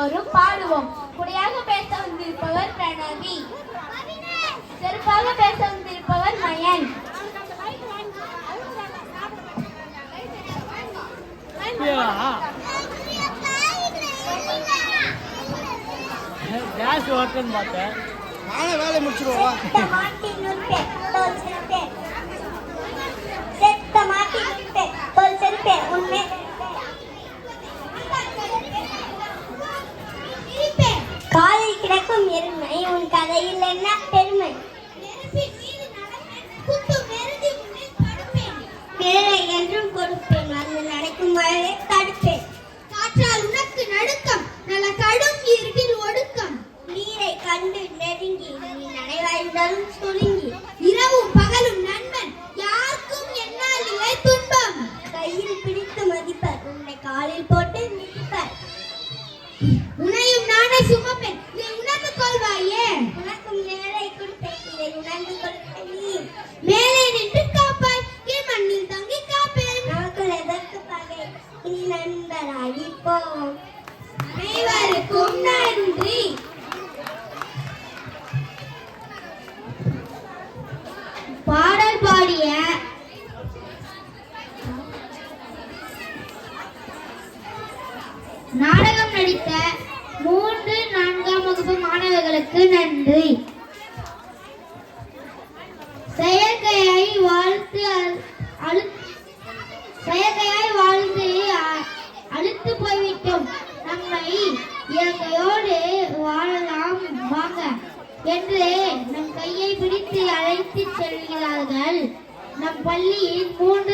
எல்லோரும் பாடுவோம். குறையாக பேச வந்திருப்பவர் பிரணவி, சிறப்பாக பேச வந்திருப்பவர் மயன். கேஸ் ஓட்டுன்னு பார்த்தேன், நானே வேலையை முடிச்சிருவோம். காலில் கிடக்கும் எருமை உன் கதையில் என்ன பெருமை? பிறரை என்றும் கொடுப்பேன், வந்து நடக்கும் வரை தடுப்பேன். காற்றால் உனக்கு நடுக்கம், நல்ல கடும் இருட்டில் ஒடுக்கம். நீரை கண்டு நெருங்கி நீ நனைவாய்ந்தாலும் சுருங்கி. இரவும் பகலும் நண்பன், யாருக்கும் என்னால் இல்லை துன்பம். கையில் பிடித்து மதிப்பர், உன்னை காலில் போட்டு மிதிப்பர். உன்னையும் நானே சுமப்பேன், இதை உணர்ந்து கொள்வாயே. உனக்கும் நேரை கொடுப்பேன், இதை உணர்ந்து கொள்வாய் நீ. மேலே நின்று காப்பாய், கீழ் மண்ணில் தங்கி காப்பேன். நமக்குள் எதற்கு பகை, இனி நண்பராகிப்போம். அனைவருக்கும் நன்றி. பாடல் பாடிய நாடகம் நடித்த 3, 4ஆம் வகுப்பு மாணவர்களுக்கு நன்றி. செயற்கையை வாழ்ந்து அழுத்து போய்விட்டோம், நம்மை இயற்கையோடு வாழலாம் வாங்க என்று நம் கையை பிடித்து அழைத்து செல்கிறார்கள். நம் பள்ளியில் 3